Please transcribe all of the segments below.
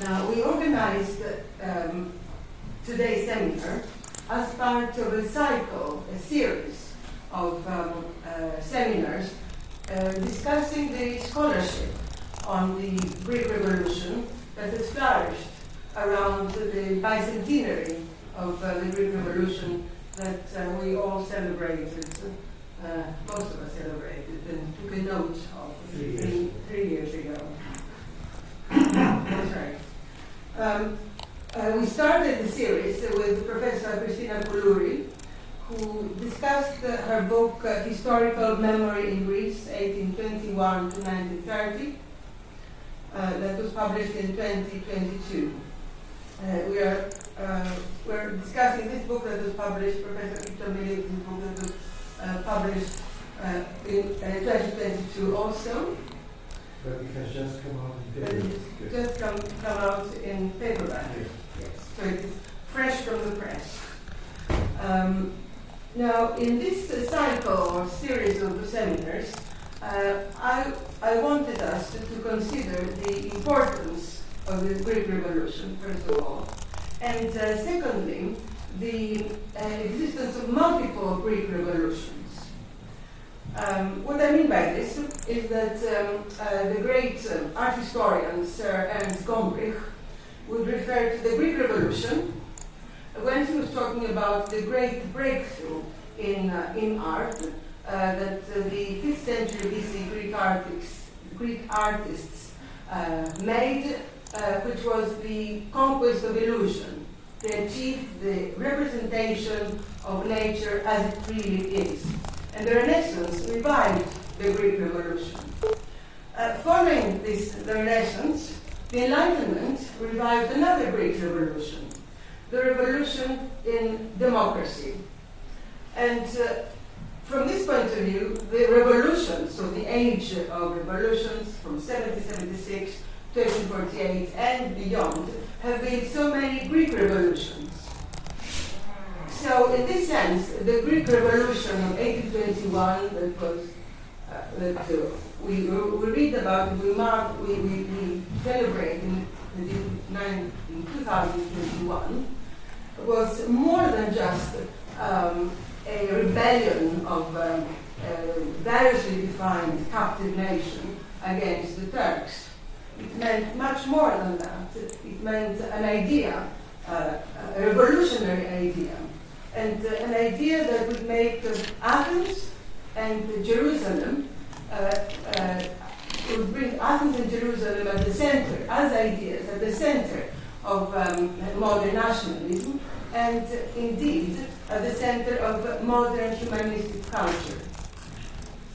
Now, we organized today's seminar as part of a cycle, a series of seminars discussing the scholarship on the Greek Revolution that has flourished around the bicentenary of the Greek Revolution that we all celebrated, most of us celebrated and took a note of 3 years ago. That's right. We started the series with Professor Christina Koulouri, who discussed her book Historical Memory in Greece, 1821 to 1930, that was published in 2022. We're discussing this book that was published, Professor Kitromilides' book that was published in 2022 also. But it has just come out in paperback. It's just come out in paperback. Yes. So it is fresh from the press. Now, in this cycle or series of seminars, I wanted us to consider the importance of the Greek Revolution, first of all, and secondly, the existence of multiple Greek revolutions. What I mean by this is that the great art historian Sir Ernst Gombrich would refer to the Greek Revolution when he was talking about the great breakthrough in art that the 5th century BC Greek artists made, which was the conquest of illusion. They achieved the representation of nature as it really is. And the Renaissance revived the Greek Revolution. Following the Renaissance, the Enlightenment revived another Greek revolution, the revolution in democracy. And from this point of view, the revolutions, so the age of revolutions from 1776 to 1848 and beyond, have been so many Greek revolutions. So in this sense, the Greek Revolution of 1821 that was we read about, we celebrate in 2021, was more than just a rebellion of variously defined captive nation against the Turks. It meant much more than that. It meant an idea, a revolutionary idea, and an idea that would make Athens and Jerusalem, would bring Athens and Jerusalem at the center, as ideas, at the center of modern nationalism, and indeed at the center of modern humanistic culture.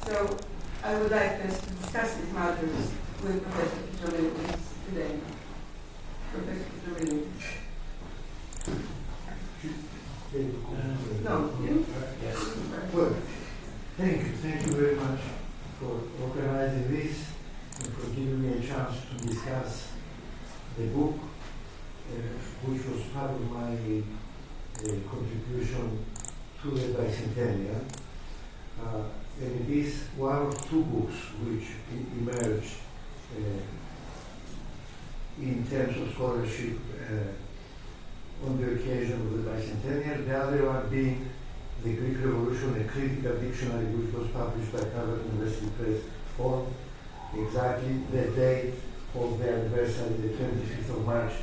So I would like us to discuss these matters with Professor Kitromilides today. Professor Kitromilides. No, you? Yes. Well, thank you very much for organizing this and for giving me a chance to discuss the book, which was part of my contribution to the bicentennial. And it is one of two books which emerged in terms of scholarship on the occasion of the bicentennial, the other one being The Greek Revolution, a critical dictionary, which was published by Harvard University Press on exactly the date of the anniversary, the 25th of March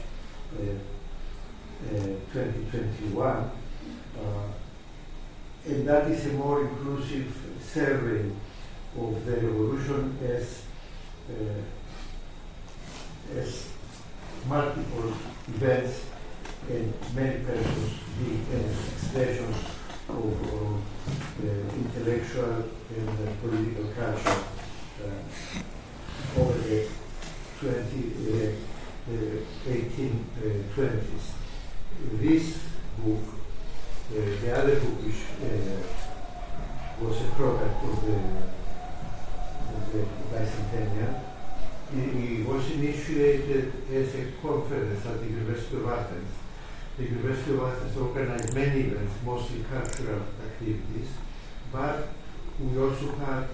2021. And that is a more inclusive survey of the revolution as multiple events and many persons being expressions of intellectual and political culture over the 1820s. This book, the other book, which was a product of the bicentennial, it was initiated as a conference at the University of Athens. The University of Athens organized many events, mostly cultural activities, but we also had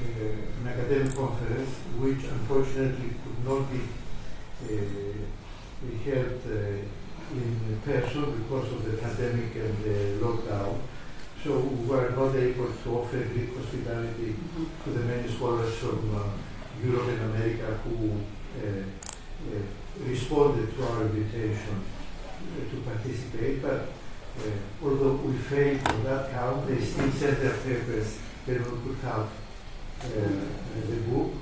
an academic conference, which unfortunately could not be held in person because of the pandemic and the lockdown. So we were not able to offer Greek hospitality to the many scholars from Europe and America who responded to our invitation to participate. But although we failed on that count, they still sent their papers that we could have the book,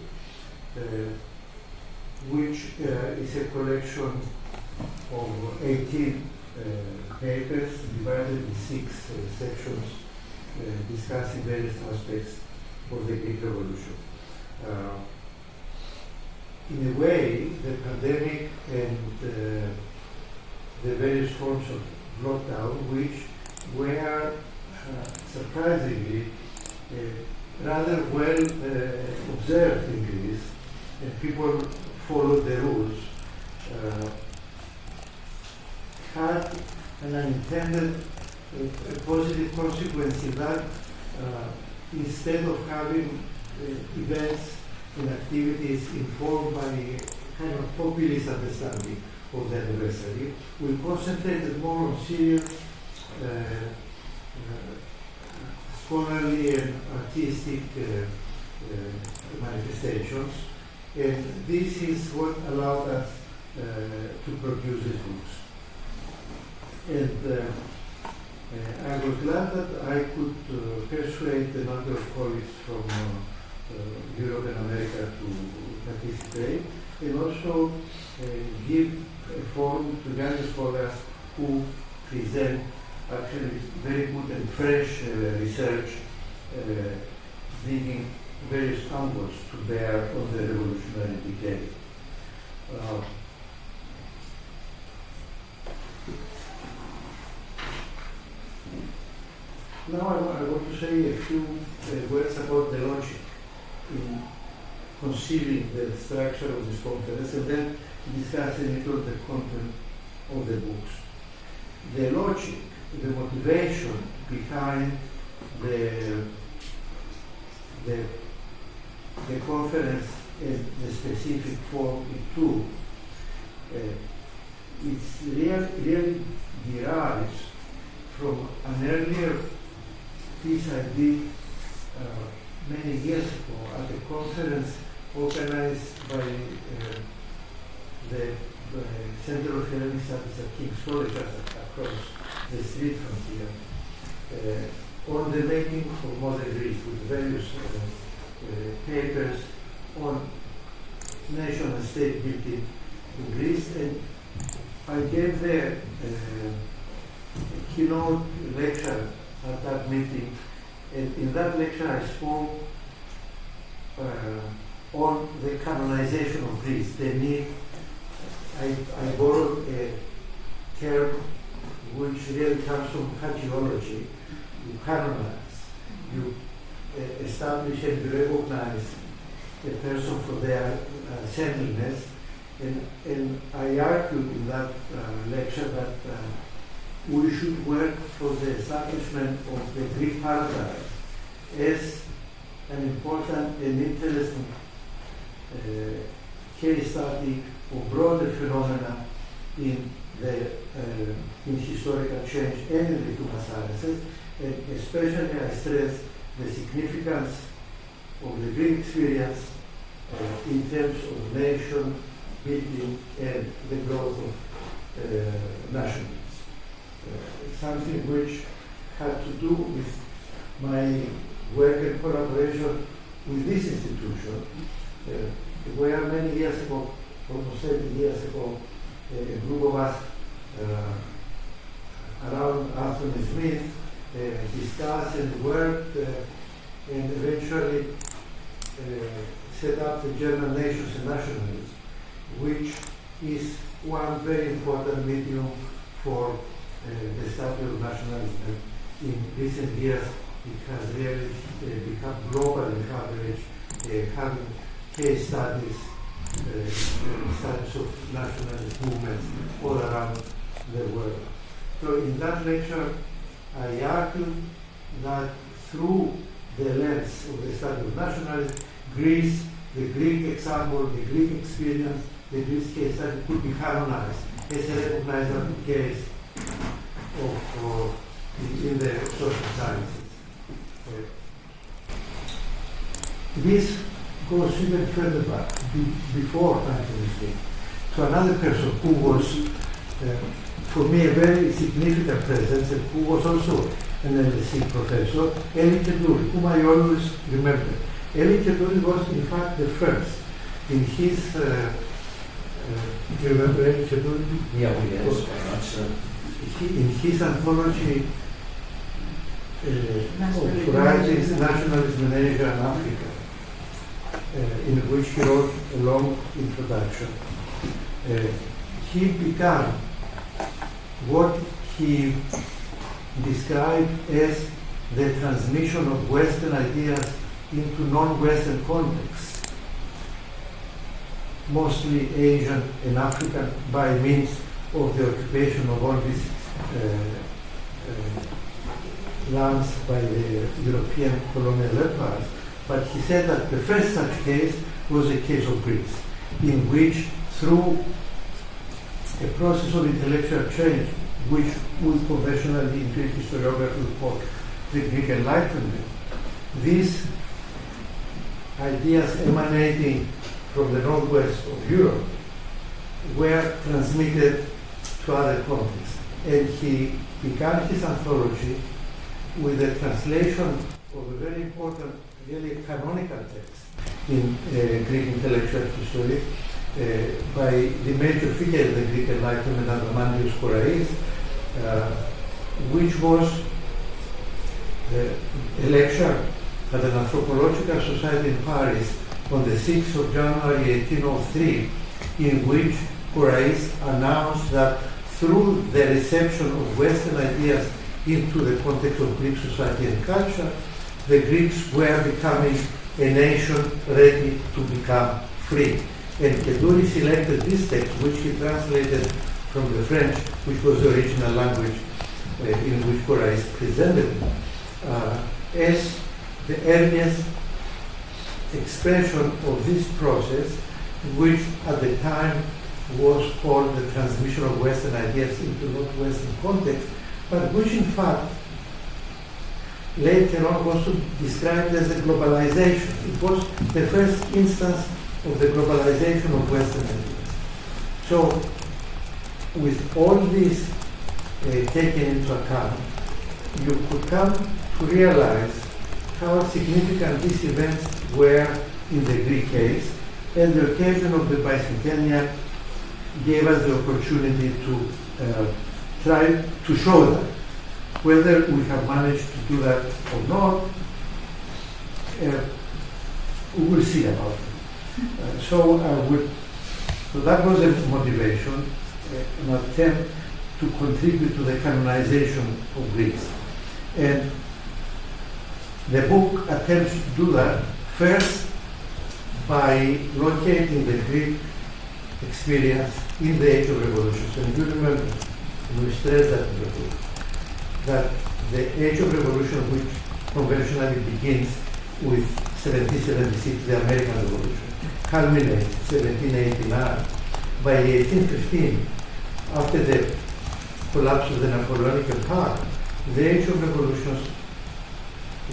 which is a collection of 18 papers divided in 6 sections discussing various aspects of the Greek Revolution. In a way, the pandemic and the various forms of lockdown, which were surprisingly rather well observed in Greece, and people followed the rules, had an unintended positive consequence in that instead of having events and activities informed by a kind of populist understanding of the anniversary, we concentrated more on serious scholarly and artistic manifestations, and this is what allowed us to produce these books. And I was glad that I could persuade a number of colleagues from Europe and America to participate, and also give a forum to young scholars who present actually very good and fresh research, bringing various angles to bear on the revolutionary decade. Now I want to say a few words about the logic in conceiving the structure of this conference, and then discuss a little the content of the books. The logic, the motivation behind the conference and the specific form it took, it's really derives from an earlier piece I did many years ago at a conference organized by the Center of Hellenic Studies at King's College across the street from here, on the making of modern Greece, with various papers on nation and state building in Greece. And I gave the keynote lecture at that meeting, and in that lecture I spoke on the canonization of Greece. The need, I borrowed a term which really comes from hagiology. You canonize, you establish and you recognize a person for their saintliness, and I argued in that lecture that we should work for the establishment of the Greek paradigm as an important and interesting case study of broader phenomena in historical change and in the human sciences, and especially I stress the significance of the Greek experience in terms of nation building and the growth of nationalism. Something which had to do with my work and collaboration with this institution, where many years ago, almost 30 years ago, a group of us around Anthony Smith discussed and worked and eventually set up the German Nations and Nationalism, which is one very important medium for the study of nationalism. In recent years, it has really become global in coverage, having case studies, studies of nationalist movements all around the world. So in that lecture, I argued that through the lens of the study of nationalism, Greece, the Greek example, the Greek experience, the Greek case study could be canonized as a recognizable case in the social sciences. This goes even further back, before Anthony Smith, to another person who was, for me, a very significant presence, and who was also an LSE professor, École, whom I always remember. École was, in fact, the first in his. Do you remember École? Yeah, yes, very much so. In his anthology of writings, Nationalism in Asia and Africa, in which he wrote a long introduction, he began what he described as the transmission of Western ideas into non-Western contexts, mostly Asian and African, by means of the occupation of all these lands by the European colonial empires. But he said that the first such case was a case of Greece, in which, through a process of intellectual change, which we conventionally in Greek historiography call the Greek Enlightenment, these ideas emanating from the northwest of Europe were transmitted to other contexts. And he began his anthology with a translation of a very important, really canonical text in Greek intellectual history by the major figure in the Greek Enlightenment, Romanian, which was a lecture at an anthropological society in Paris on the 6th of January 1803, in which Corais announced that through the reception of Western ideas into the context of Greek society and culture, the Greeks were becoming a nation ready to become free. And Keduri selected this text, which he translated from the French, which was the original language in which Corais presented as the earliest expression of this process, which at the time was called the transmission of Western ideas into non-Western context, but which in fact later on was described as the globalization. It was the first instance of the globalization of Western ideas. So, with all this taken into account, you could come to realize how significant these events were in the Greek case, and the occasion of the bicentennial gave us the opportunity to try to show that. Whether we have managed to do that or not, we will see about it. So that was a motivation, an attempt to contribute to the canonization of Greece. And the book attempts to do that first by locating the Greek experience in the Age of Revolutions. And you remember, and we stress that in the book, that the Age of Revolution, which conventionally begins with 1776, the American Revolution, culminates 1789. By 1815, after the collapse of the Napoleonic Empire, the Age of Revolutions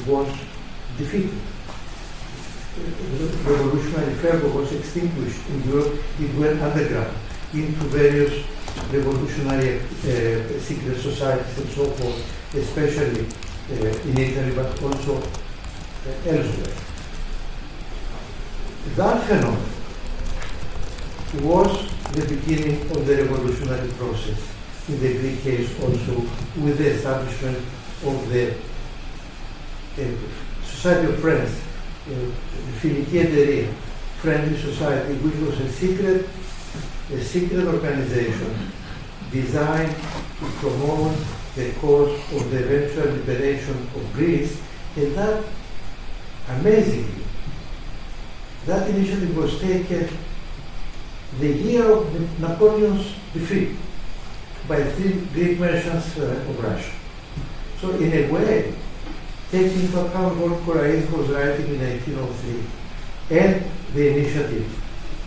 was defeated. Revolutionary fervor was extinguished in Europe. It went underground into various revolutionary secret societies and so forth, especially in Italy, but also elsewhere. That phenomenon was the beginning of the revolutionary process, in the Greek case also, with the establishment of the Society of Friends, the Φιλική Εταιρεία, Friendly Society, which was a secret organization designed to promote the cause of the eventual liberation of Greece. And that, amazingly, that initiative was taken the year of Napoleon's defeat by 3 Greek merchants of Russia. So in a way, taking into account what Korais was writing in 1803 and the initiative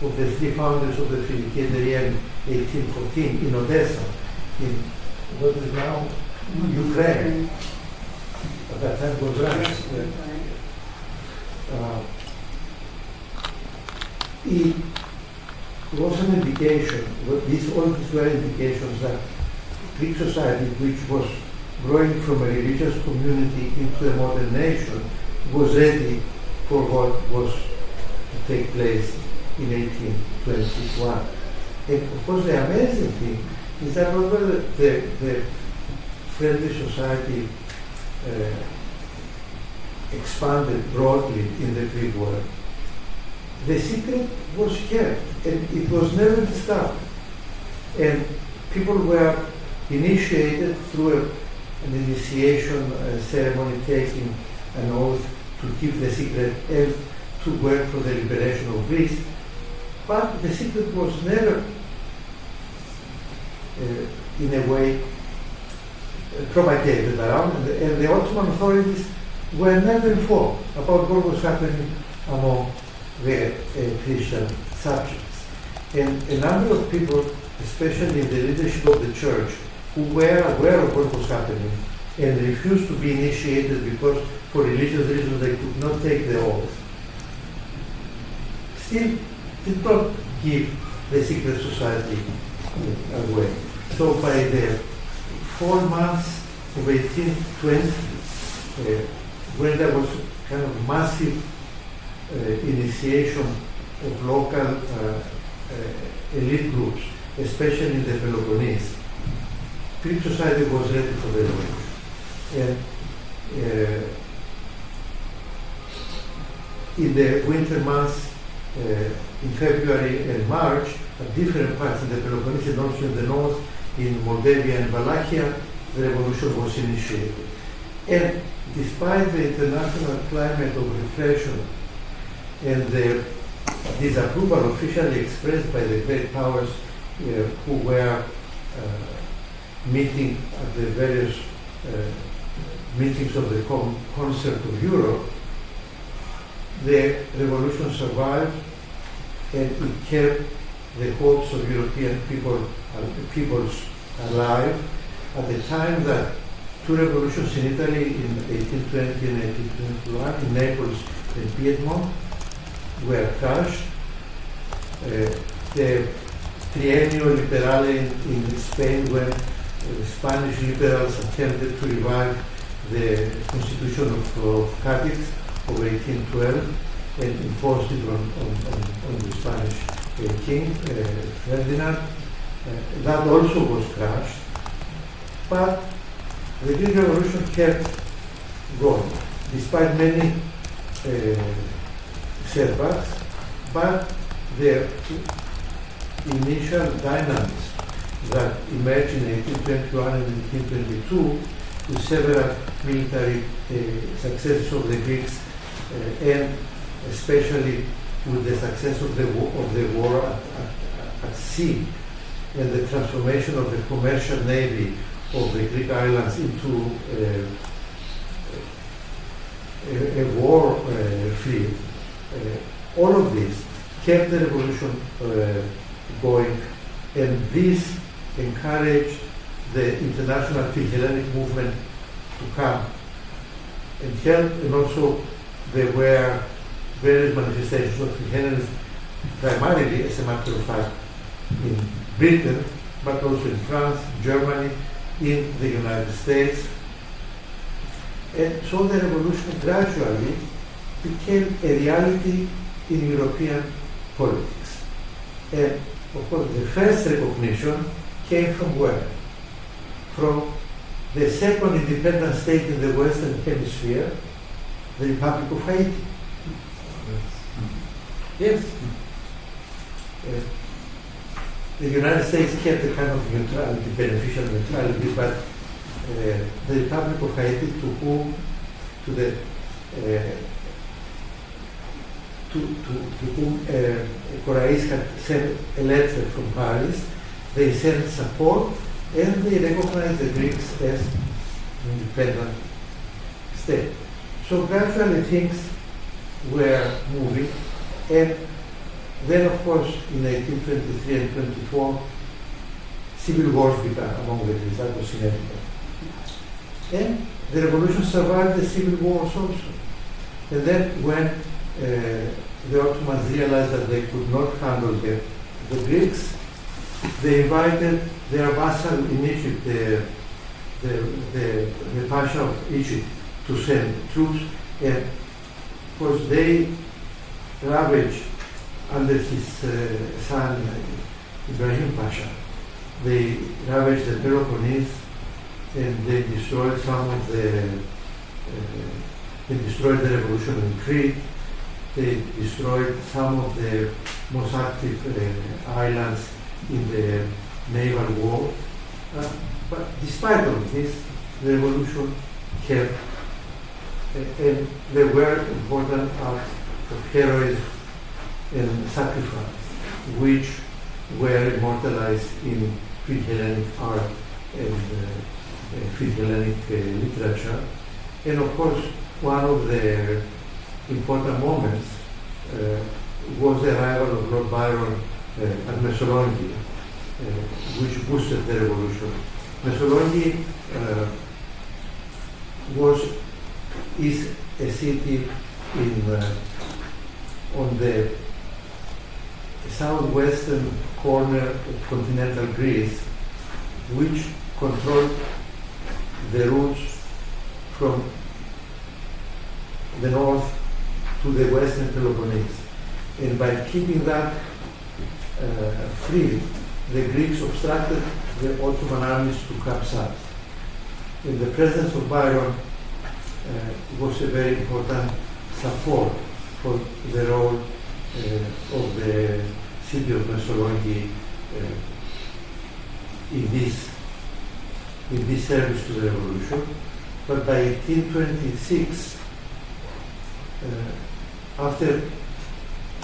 of the three founders of the Philikederia in 1814 in Odessa, in what is now Ukraine. At that time was Russia. It was an indication, all these were indications that Greek society, which was growing from a religious community into a modern nation, was ready for what was to take place in 1821. And of course the amazing thing is that although the friendly society expanded broadly in the Greek world, the secret was kept and it was never discovered. And people were initiated through an initiation ceremony, taking an oath to keep the secret and to work for the liberation of Greece. But the secret was never, in a way, propagated around, and the Ottoman authorities were never informed about what was happening among the Christian subjects. And a number of people, especially in the leadership of the church, who were aware of what was happening and refused to be initiated because for religious reasons they could not take the oath, still did not give the secret society away. So by the 4 months of 1820, when there was kind of massive initiation of local elite groups, especially in the Peloponnese, Greek society was ready for the revolution. And in the winter months, in February and March, at different parts in the Peloponnese and also in the north, in Moldavia and Wallachia, the revolution was initiated. And despite the international climate of repression and the disapproval officially expressed by the great powers who were meeting at the various meetings of the Concert of Europe, the revolution survived and it kept the hopes of European peoples alive at the time that two revolutions in Italy in 1820 and 1821, in Naples and Piedmont, were crushed. The triennial liberale in Spain, when the Spanish liberals attempted to revive the constitution of Cadix of 1812 and imposed it on the Spanish king, Ferdinand. That also was crushed. But the Greek Revolution kept going, despite many setbacks, but the initial dynamics that emerged in 1821 and 1822 with several military successes of the Greeks and especially with the success of the war at sea and the transformation of the commercial navy of the Greek islands into a war fleet. All of this kept the revolution going, and this encouraged the international Philhellenic movement to come and help, and also there were various manifestations of Philhellenism, primarily, as a matter of fact, in Britain, but also in France, Germany, in the United States. And so the revolution gradually became a reality in European politics. And of course, the first recognition came from where? From the second independent state in the Western Hemisphere, the Republic of Haiti. Yes. The United States kept a kind of neutrality, beneficial neutrality, but the Republic of Haiti, to whom Korais had sent a letter from Paris, they sent support and they recognized the Greeks as an independent state. So gradually things were moving, and then of course in 1823 and 24 civil wars began among the Greeks. That was inevitable. And the revolution survived the civil wars also. And then when the Ottomans realized that they could not handle the Greeks, they invited their vassal in Egypt, the Pasha of Egypt, to send troops, and of course they ravaged under his son Ibrahim Pasha. They ravaged the Peloponnese, and they destroyed they destroyed the revolution in Crete. They destroyed some of the most active islands in the naval war. But despite all this, the revolution kept, and there were important acts of heroism and sacrifice, which were immortalized in Phil-Hellenic art and Phil-Hellenic literature. And of course, one of the important moments was the arrival of Lord Byron at Thessaloniki, which boosted the revolution. Thessaloniki is a city on the southwestern corner of continental Greece, which controlled the routes from the north to the western Peloponnese. And by keeping that free, the Greeks obstructed the Ottoman armies to come south. And the presence of Byron was a very important support for the role of the city of Thessaloniki in this service to the revolution. But by 1826, after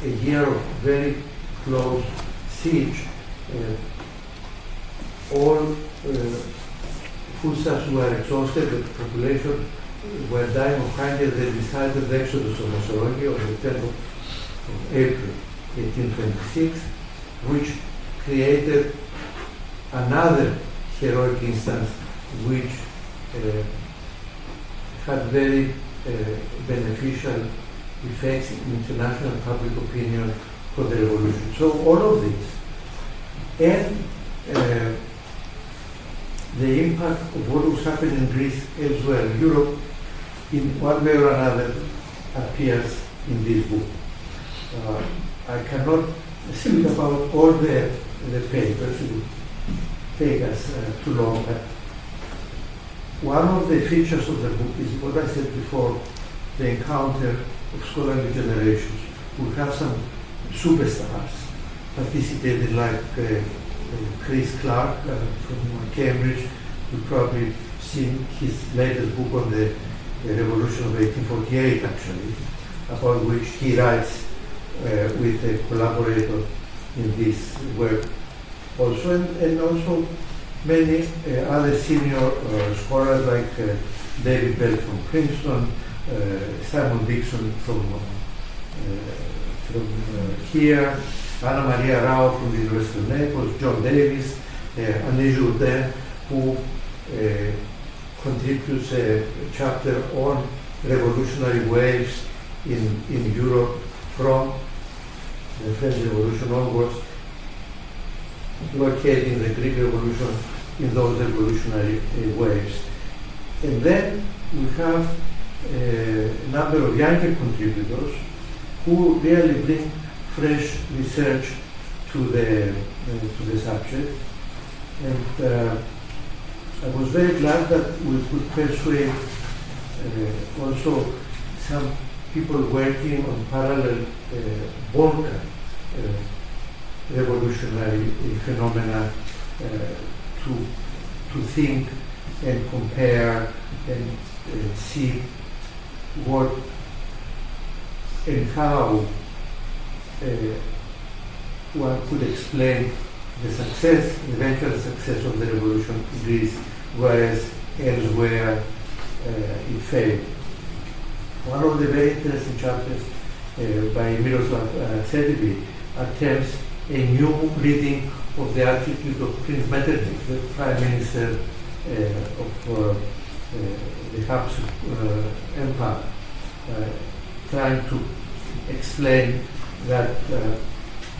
a year of very close siege, all foodstuffs were exhausted, the population were dying of hunger. They decided the exodus of Thessaloniki on the 10th of April 1826, which created another heroic instance which had very beneficial effects in international public opinion for the revolution. So all of this, and the impact of what was happening in Greece as well, Europe, in one way or another, appears in this book. I cannot speak about all the papers, it would take us too long. But one of the features of the book is what I said before, the encounter of scholarly generations. We have some superstars participated, like Chris Clark from Cambridge. You've probably seen his latest book on the Revolution of 1848, actually, about which he writes with a collaborator in this work also, and also many other senior scholars like David Bell from Princeton, Simon Dixon from here, Anna Maria Rao from the University of Naples, John Davis, Annie Jourdain, who contributes a chapter on revolutionary waves in Europe from the French Revolution onwards, locating the Greek Revolution in those revolutionary waves. And then we have a number of younger contributors who really bring fresh research to the subject. And I was very glad that we could persuade also some people working on parallel Balkan revolutionary phenomena to think and compare and see what and how one could explain the success, eventual success of the revolution in Greece, whereas elsewhere it failed. One of the very interesting chapters by Miroslav attempts a new reading of the attitude of Prince Metternich, the Prime Minister of the Hautes Empire, trying to explain that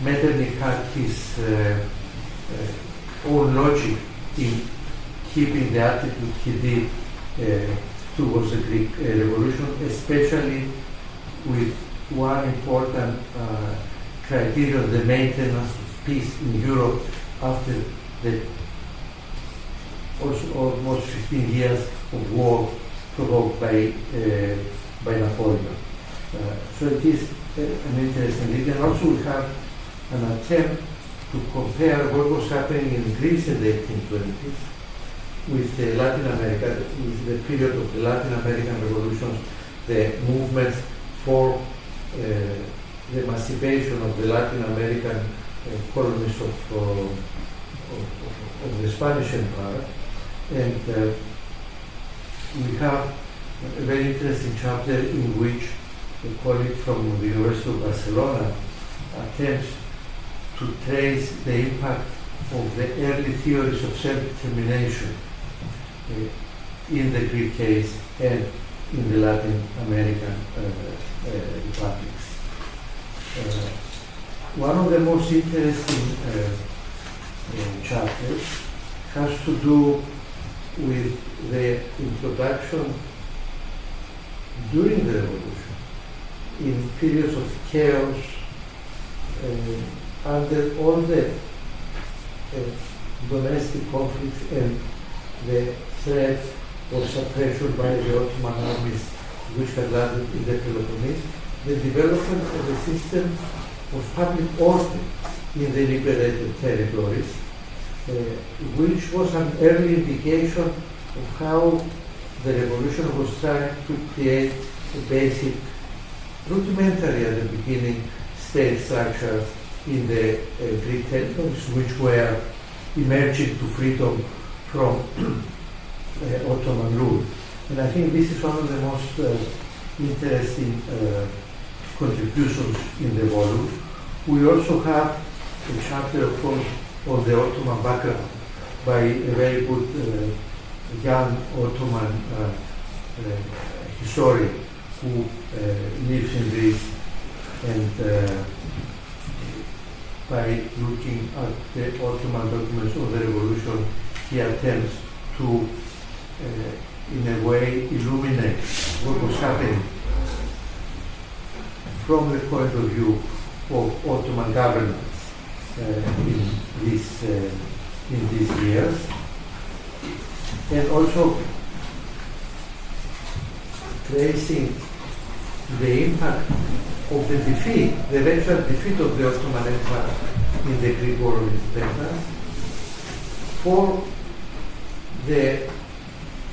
Metternich had his own logic in keeping the attitude he did towards the Greek Revolution, especially with one important criterion, the maintenance of peace in Europe after the also almost 15 years of war provoked by Napoleon. So it is an interesting read. And also we have an attempt to compare what was happening in Greece in the 1820s with Latin America, with the period of the Latin American revolutions, the movements for the emancipation of the Latin American colonies of the Spanish Empire. And we have a very interesting chapter in which a colleague from the University of Barcelona attempts to trace the impact of the early theories of self-determination in the Greek case and in the Latin American republics. One of the most interesting chapters has to do with the introduction during the revolution, in periods of chaos, under all the domestic conflicts and the threat of suppression by the Ottoman armies which had landed in the Peloponnese, the development of a system of public order in the liberated territories, which was an early indication of how the revolution was trying to create a basic, rudimentary at the beginning, state structure in the Greek territories, which were emerging to freedom from Ottoman rule. And I think this is one of the most interesting contributions in the volume. We also have a chapter, of course, on the Ottoman background by a very good young Ottoman historian who lives in Greece, and by looking at the Ottoman documents of the revolution, he attempts to, in a way, illuminate what was happening from the point of view of Ottoman governance in these years, and also tracing the impact of the defeat, the eventual defeat of the Ottoman Empire in the Greek War of Independence, for the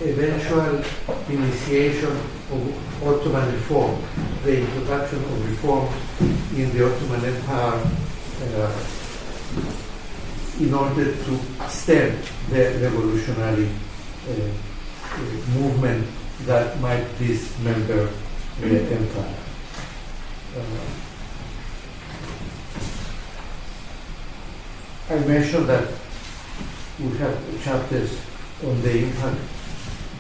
eventual initiation of Ottoman reform, the introduction of reforms in the Ottoman Empire in order to stem the revolutionary movement that might dismember the empire. I mentioned that we have chapters on the impact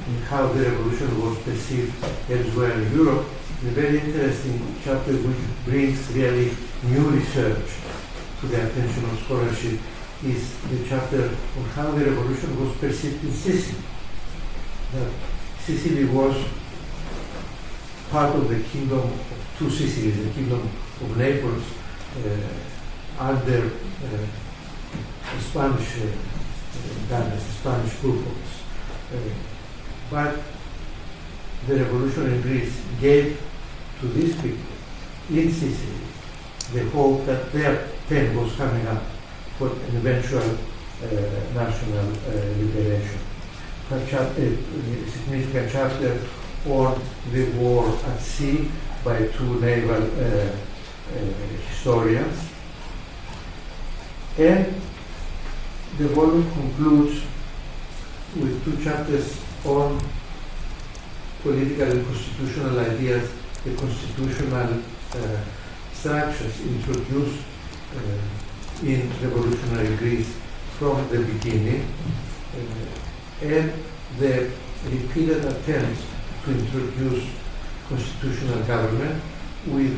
and how the revolution was perceived elsewhere in Europe. A very interesting chapter which brings really new research to the attention of scholarship is the chapter on how the revolution was perceived in Sicily. That Sicily was part of the kingdom of two Sicilies, the kingdom of Naples under Spanish dynasty, Spanish Bourbons. But the revolution in Greece gave to these people in Sicily the hope that their time was coming up for an eventual national liberation. A significant chapter on the war at sea by two naval historians. And the volume concludes with two chapters on political and constitutional ideas, the constitutional structures introduced in revolutionary Greece from the beginning, and the repeated attempts to introduce constitutional government with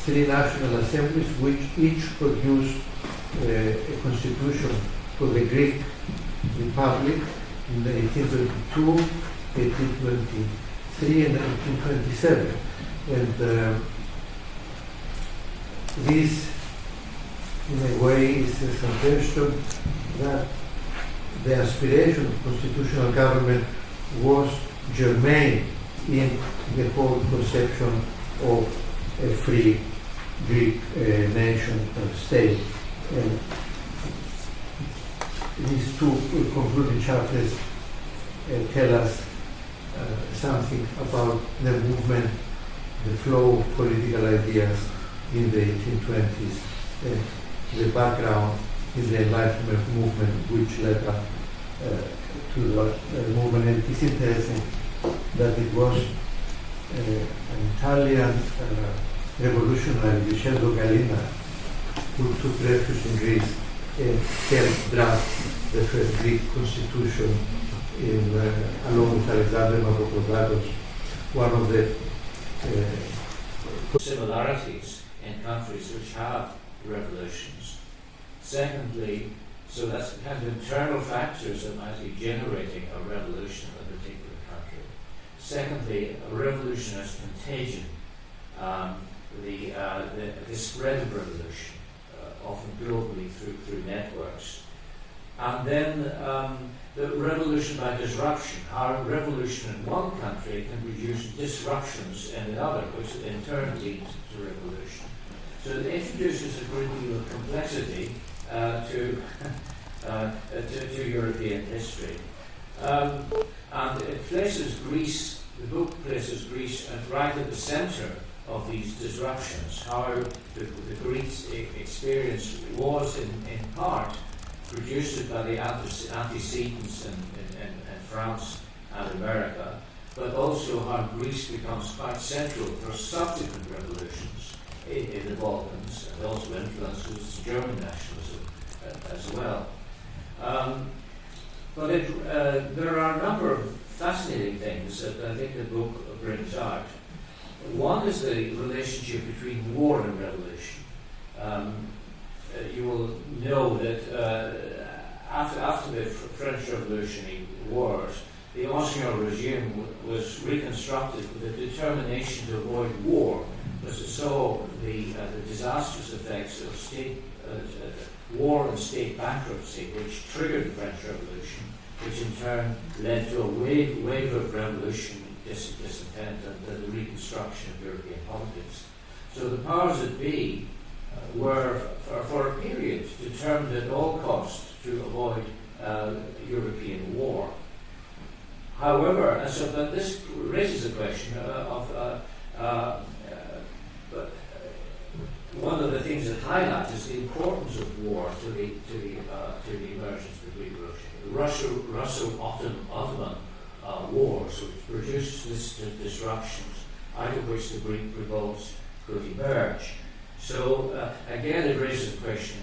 3 national assemblies, which each produced a constitution for the Greek Republic in 1822, 1823, and 1827. And this, in a way, is a suggestion that the aspiration of constitutional government was germane in the whole conception of a free Greek nation or state. And these 2 concluding chapters tell us something about the movement, the flow of political ideas in the 1820s, and the background in the Enlightenment movement, which led up to the movement. And it's interesting that it was an Italian revolutionary, Vincenzo Gallina, who took refuge in Greece and helped draft the first Greek constitution along with Alexander Mavrocordatos, one of the similarities in countries which have revolutions. Secondly, so that's the kind of internal factors that might be generating a revolution in a particular country. Secondly, a revolution as contagion, the spread of revolution, often globally through networks. And then the revolution by disruption, how a revolution in one country can produce disruptions in another, which in turn lead to revolution. So it introduces a great deal of complexity to European history. And it places Greece, the book places Greece right at the center of these disruptions, how the Greek experience was in part produced by the antecedents in France and America, but also how Greece becomes quite central for subsequent revolutions in the Balkans, and also influences German nationalism as well. But there are a number of fascinating things that I think the book brings out. One is the relationship between war and revolution. You will know that after the French Revolutionary Wars, the Ancien regime was reconstructed with a determination to avoid war, because it saw the disastrous effects of state war and state bankruptcy, which triggered the French Revolution, which in turn led to a wave of revolution, discontent, and the reconstruction of European politics. So the powers that be were, for a period, determined at all costs to avoid European war. However, but this raises the question of one of the things that highlights is the importance of war to the emergence of the Greek Revolution. The Russo-Ottoman wars, which produced this disruptions, out of which the Greek revolts could emerge. So again, it raises the question: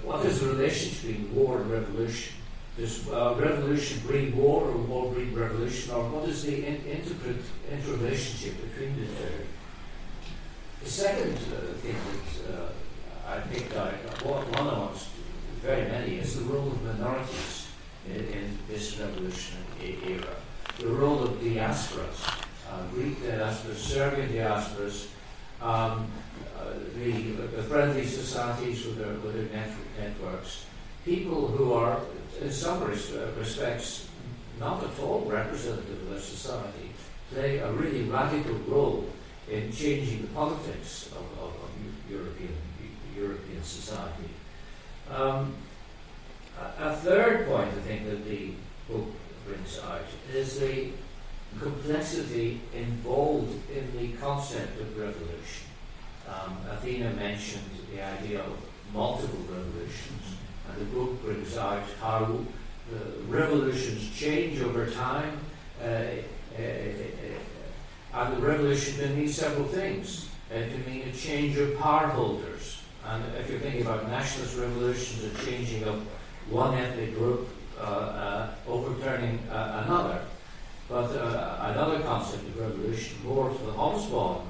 what is the relationship between war and revolution? Does revolution breed war, or war breed revolution, or what is the interrelationship between the two? The second thing that I picked out, one amongst very many, is the role of minorities in this revolutionary era. The role of diasporas, Greek diasporas, Serbian diasporas, the friendly societies with their networks, people who are, in some respects, not at all representative of their society, play a really radical role in changing the politics of European society. A third point, I think, that the book brings out is the complexity involved in the concept of revolution. Athena mentioned the idea of multiple revolutions, and the book brings out how revolutions change over time And the revolution can mean several things. It can mean a change of power holders. And if you're thinking about nationalist revolutions, a changing of one ethnic group overturning another. But another concept of revolution, more to the Hobsbawm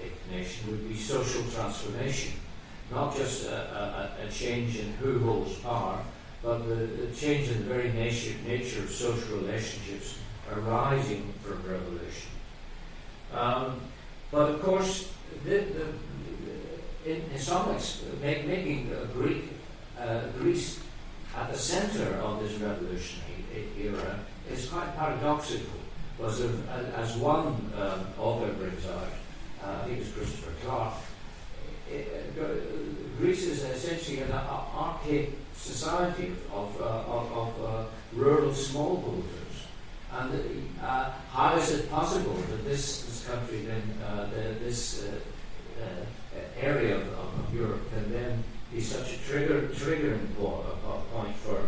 inclination, would be social transformation. Not just a change in who holds power, but the change in the very nature of social relationships arising from revolution. But of course, in some ways, making Greece at the centre of this revolutionary era is quite paradoxical, because as one author brings out, I think it's Christopher Clark, Greece is essentially an archaic society of rural smallholders. And how is it possible that this country then, this area of Europe can then be such a triggering point for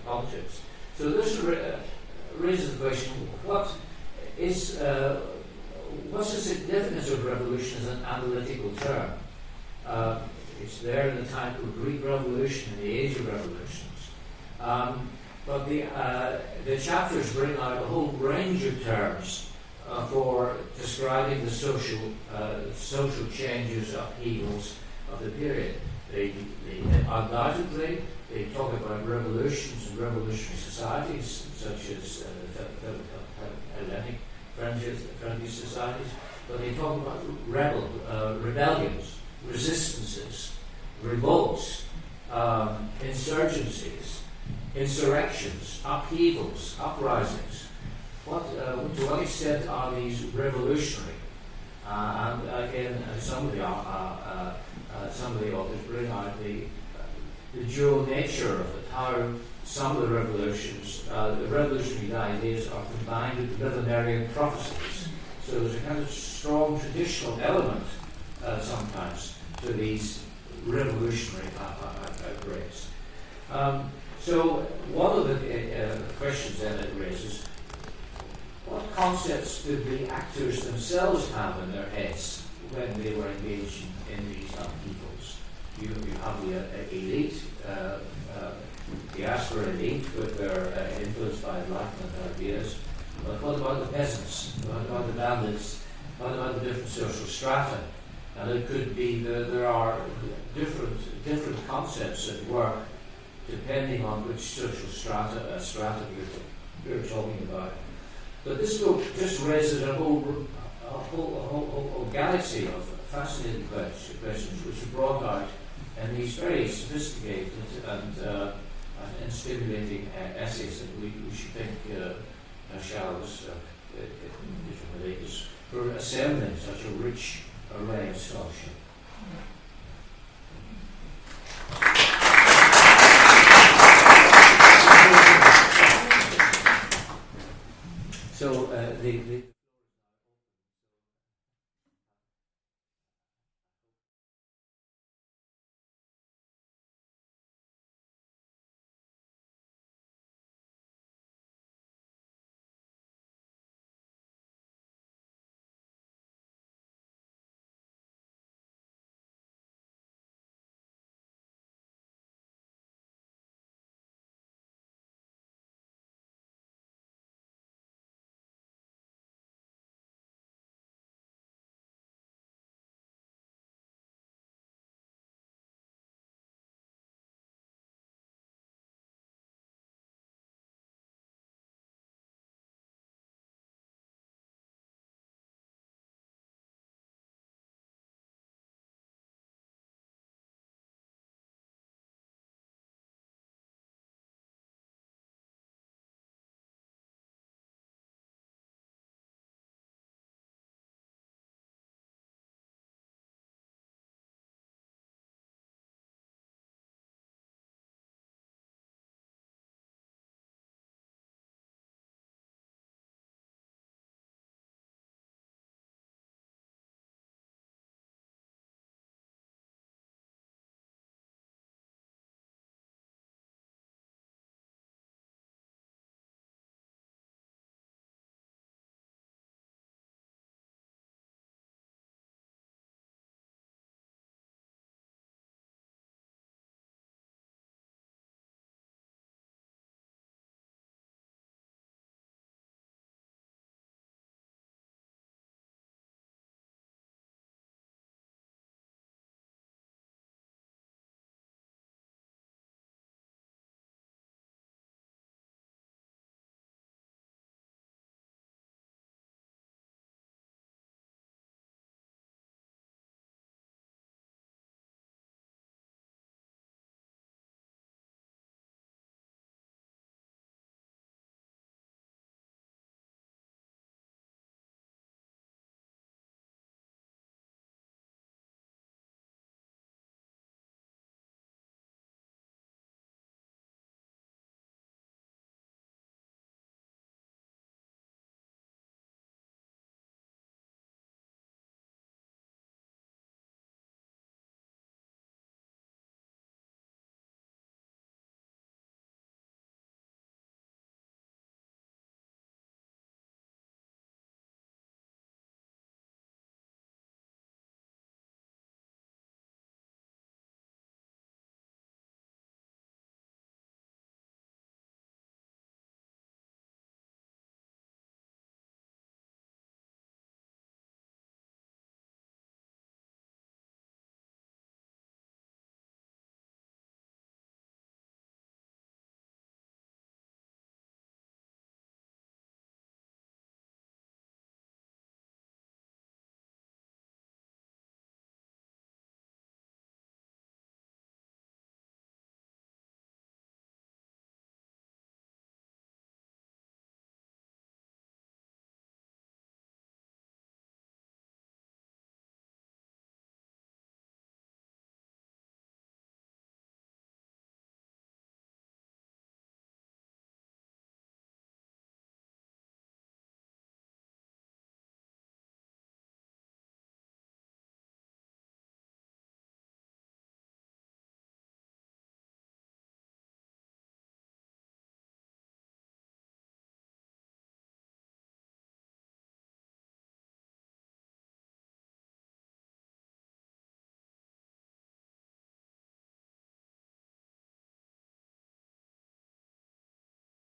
politics? So this raises the question: what's the significance of revolution as an analytical term? It's there in the title Greek Revolution and the Age of Revolutions. But the chapters bring out a whole range of terms for describing the social changes, upheavals of the period. They undoubtedly they talk about revolutions and revolutionary societies, such as Hellenic friendly societies. But they talk about rebellions, resistances, revolts, insurgencies, insurrections, upheavals, uprisings. To what extent are these revolutionary? And again, some of the authors bring out the dual nature of it, how some of the revolutions, the revolutionary ideas are combined with millenarian prophecies. So there's a kind of strong traditional element sometimes to these revolutionary outbreaks. So one of the questions then it raises: what concepts did the actors themselves have in their heads when they were engaged in these upheavals? You have the elite, diaspora elite, with their influenced by Enlightenment ideas. But what about the peasants? What about the bandits? What about the different social strata? And it could be that there are different concepts at work depending on which social strata you're talking about. But this book just raises a whole galaxy of fascinating questions which are brought out in these very sophisticated and stimulating essays that we should thank Paschalis Kitromilides for assembling such a rich array of scholarship.